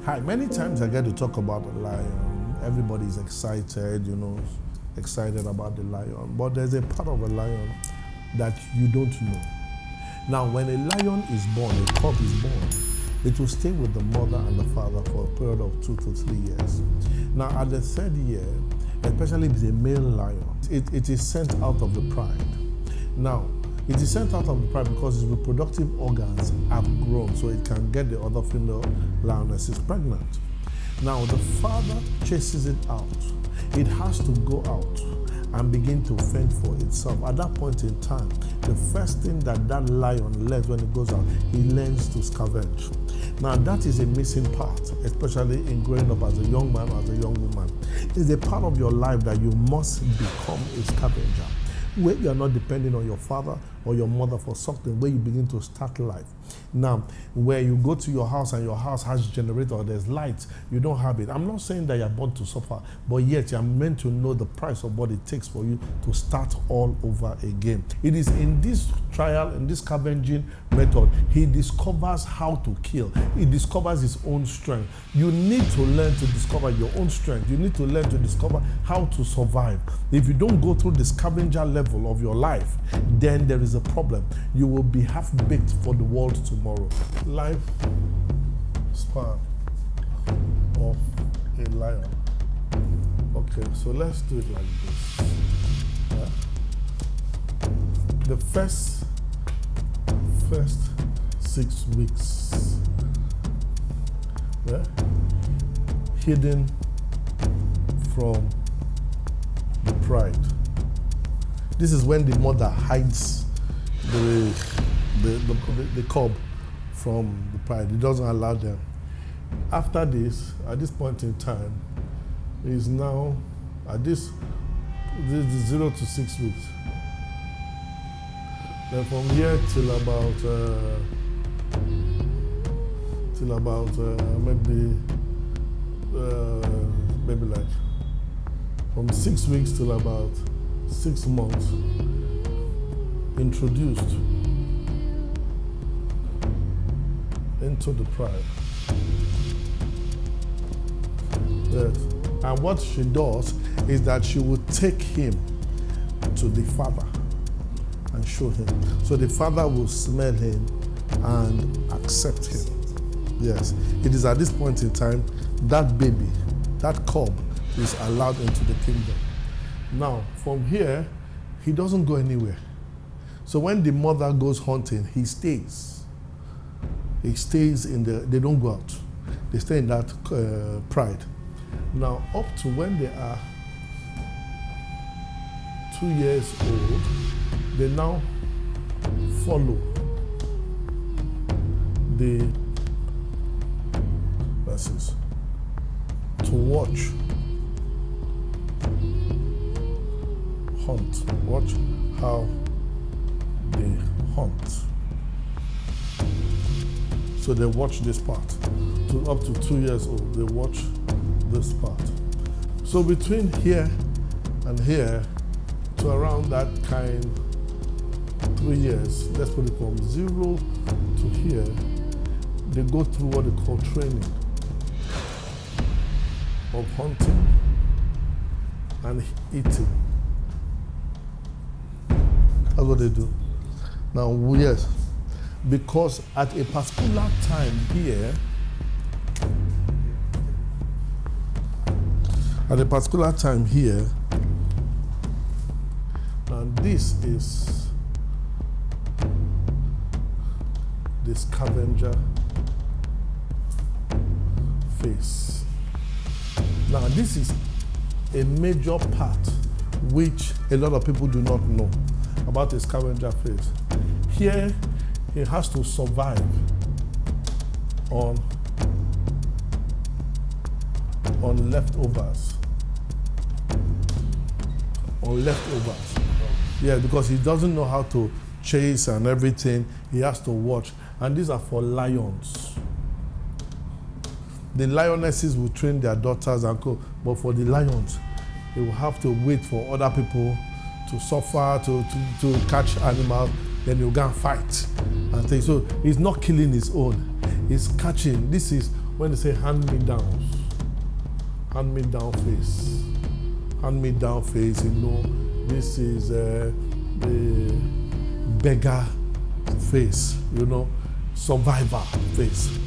Hi, many times I get to talk about the lion. Everybody's excited, excited about the lion. But there's a part of a lion that you don't know. Now, when a lion is born, a cub is born, it will stay with the mother and the father for a period of 2 to 3 years. Now, at the third year, especially if it's a male lion, it is sent out of the pride. Now, it is sent out of the pride because its reproductive organs have grown, so it can get the other female lionesses pregnant. Now, the father chases it out. It has to go out and begin to fend for itself. At that point in time, the first thing that lion learns when it goes out, he learns to scavenge. Now, that is a missing part, especially in growing up as a young man or as a young woman. It's a part of your life that you must become a scavenger, where you are not depending on your father or your mother for something, where you begin to start life. Now, where you go to your house and your house has generator or there's lights, you don't have it. I'm not saying that you're born to suffer, but yet you're meant to know the price of what it takes for you to start all over again. It is in this trial, in this scavenging method, he discovers how to kill. He discovers his own strength. You need to learn to discover your own strength. You need to learn to discover how to survive. If you don't go through the scavenger level of your life, then there is a problem. You will be half-baked for the world tomorrow. Life span of a lion. Okay, so let's do it like this. Yeah? The first 6 weeks, yeah, hidden from the pride. This is when the mother hides the cub from the pride. It doesn't allow them. After this, at this point in time, is now at this is 0 to 6 weeks. Then from here till about maybe like from 6 weeks till about 6 months, introduced into the pride. Yes. And what she does is that she will take him to the father and show him. So the father will smell him and accept him. Yes. It is at this point in time that baby, that cub, is allowed into the kingdom. Now, from here, he doesn't go anywhere. So when the mother goes hunting, he stays. He stays they don't go out. They stay in that pride. Now, up to when they are 2 years old, they now follow the verses to watch, hunt. Watch how they hunt. So they watch this part. So up to 2 years old, they watch this part. So between here and here to around that kind 3 years, let's put it from 0 to here, they go through what they call training of hunting and eating. That's what they do. Now, yes, because at a particular time here, and this is the scavenger phase. Now, this is a major part which a lot of people do not know about the scavenger phase. Here, he has to survive on leftovers. Yeah, because he doesn't know how to chase and everything. He has to watch. And these are for lions. The lionesses will train their daughters and go, but for the lions, they will have to wait for other people to suffer, to catch animals, then he'll go and fight. And things. So he's not killing his own. He's catching. This is when they say hand-me-downs, hand-me-down face. Hand-me-down face, this is the beggar face, survivor face.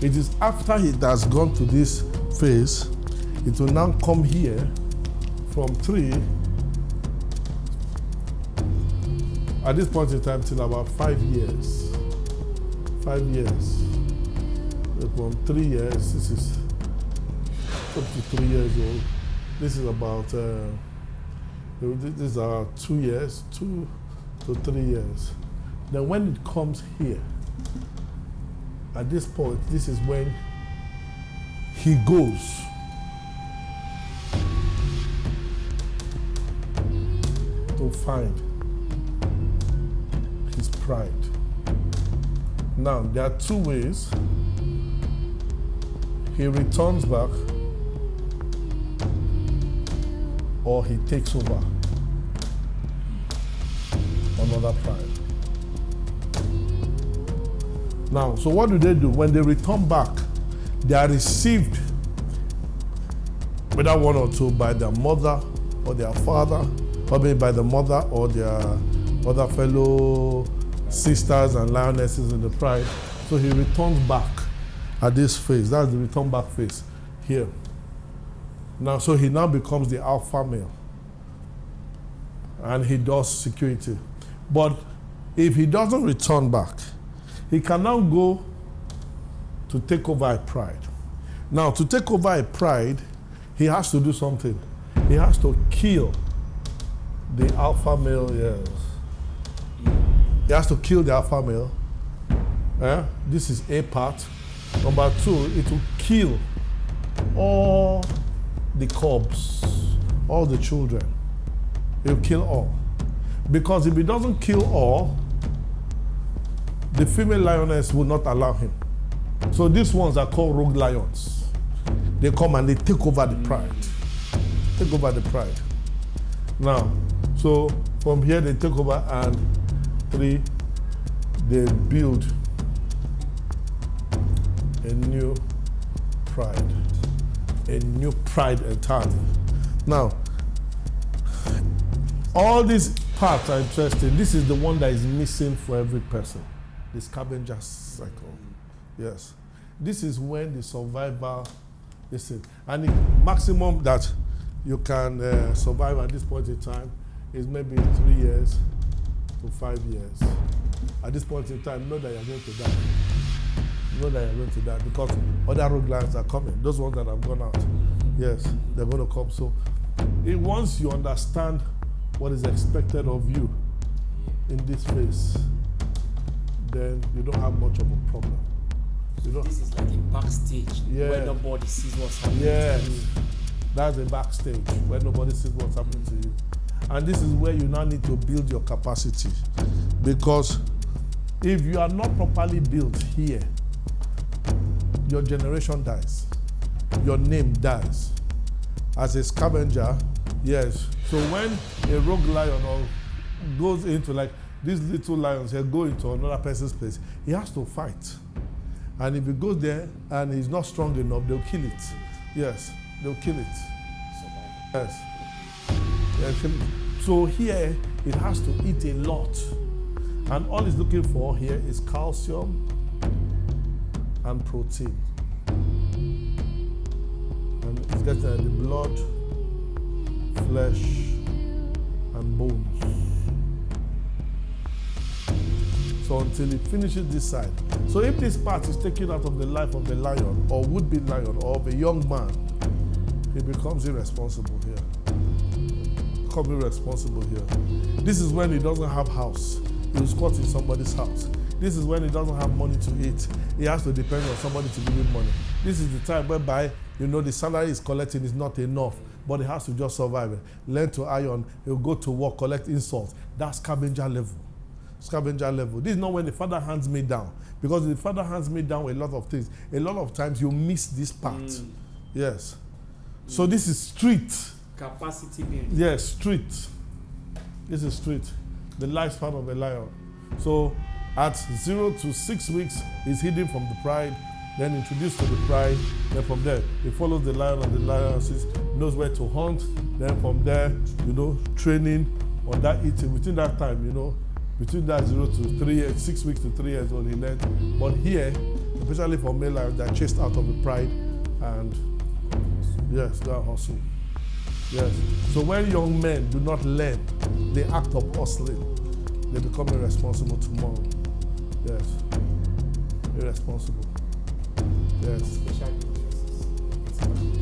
It is after it has gone to this phase, it will now come here from 3, at this point in time, till about 5 years. 5 years. From 3 years, this is up to 3 years old. This is about, these are 2 years, 2 to 3 years. Then when it comes here, at this point, this is when he goes to find his pride. Now, there are 2 ways. He returns back, or he takes over another pride. Now, so what do? When they return back, they are received, whether 1 or 2, by their mother or their father, or maybe by the mother or their other fellow sisters and lionesses in the pride. So he returns back at this phase. That's the return back phase here. Now, so he now becomes the alpha male, and he does security. But if he doesn't return back, he can now go to take over a pride. Now, to take over a pride, he has to do something. He has to kill the alpha male, yes. He has to kill the alpha male. This is a part. Number 2, it will kill all the cubs, all the children. It will kill all. Because if he doesn't kill all, the female lioness will not allow him. So these ones are called rogue lions. They come and they take over the pride. Take over the pride. Now, so from here they take over, and 3, they build a new pride. A new pride entirely. Now, all these parts are interesting. This is the one that is missing for every person. The scavenger cycle. Yes. This is when the survivor, and the maximum that you can survive at this point in time is maybe 3 years to 5 years. At this point in time, know that you're going to die. Know that you're going to die, because other rogue lions are coming. Those ones that have gone out, yes, they're going to come. So once you understand what is expected of you in this phase, then you don't have much of a problem. This is like a backstage, where nobody sees what's happening to you. That's a backstage where nobody sees what's happening to you. And this is where you now need to build your capacity. Because if you are not properly built here, your generation dies. Your name dies. As a scavenger, yes. So when a rogue lion goes into, like these little lions here, go into another person's place, he has to fight. And if he goes there and he's not strong enough, they'll kill it. Yes, they'll kill it. Yes. So here, it has to eat a lot. And all it's looking for here is calcium and protein. And it's getting the blood, flesh, and bones. So until it finishes this side. So if this part is taken out of the life of the lion, or would-be lion, or of a young man, he becomes irresponsible here. This is when he doesn't have house. He will squat in somebody's house. This is when he doesn't have money to eat. He has to depend on somebody to give him money. This is the time whereby, the salary he's collecting is not enough, but he has to just survive. Learn to iron, he'll go to work, collect insults. That's scavenger level. Scavenger level. This is not when the father hands me down. Because the father hands me down a lot of things. A lot of times you miss this part. Yes. So this is street. Capacity building. Yes, street. This is street. The lifespan of a lion. So at 0 to 6 weeks, he's hidden from the pride. then introduced to the pride. Then from there, it follows the lion, and the lion knows where to hunt. Then from there, training on that eating. Within that time, between that 0 to 3 years, 6 weeks to 3 years old, he learned. But here, especially for male lions, they're chased out of the pride and yes, go and hustle. Yes. So when young men do not learn the act of hustling, they become irresponsible tomorrow. Yes. Irresponsible. Yes.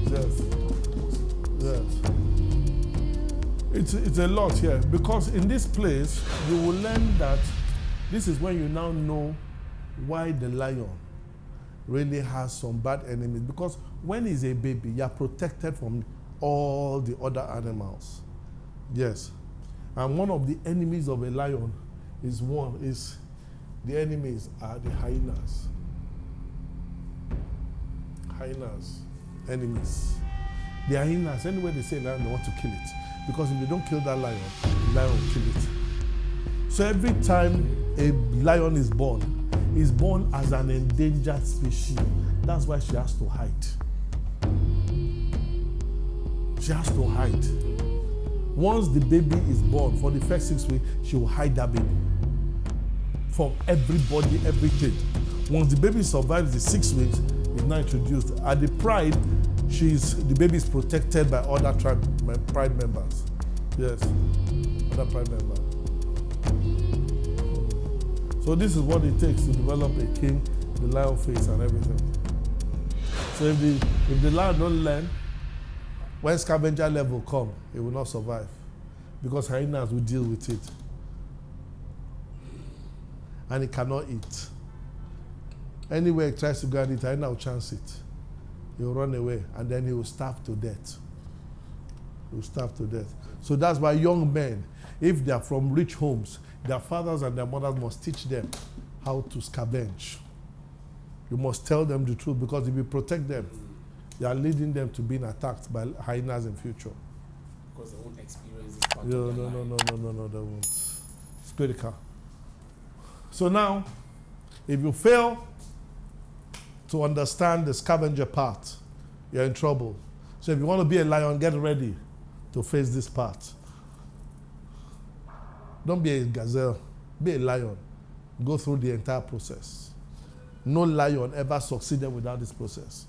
Yes. Yes. It's a lot here, because in this place you will learn that this is when you now know why the lion really has some bad enemies. Because when he's a baby, you are protected from all the other animals. Yes. And one of the enemies of a lion is the enemies are the hyenas. Hyenas, enemies. The hyenas, anyway they say lion, they want to kill it. Because if they don't kill that lion, the lion will kill it. So every time a lion is born as an endangered species. That's why she has to hide. She has to hide. Once the baby is born, for the first 6 weeks, she will hide that baby from everybody, everything. Once the baby survives the 6 weeks, it's now introduced. At the pride, the baby is protected by other pride members. Yes, other pride members. So this is what it takes to develop a king, the lion face and everything. So if the lion don't learn, when scavenger level come, it will not survive, because hyenas will deal with it. And it cannot eat. Anywhere it tries to go and eat, hyena will chance it. He will run away, and then he will starve to death. He will starve to death. So that's why young men, if they are from rich homes, their fathers and their mothers must teach them how to scavenge. You must tell them the truth, because if you protect them, you are leading them to being attacked by hyenas in future. Because they won't experience this part No, of their life. no, they won't. It's critical. So now, if you fail to understand the scavenger part, you're in trouble. So if you want to be a lion, get ready to face this part. Don't be a gazelle, be a lion. Go through the entire process. No lion ever succeeded without this process.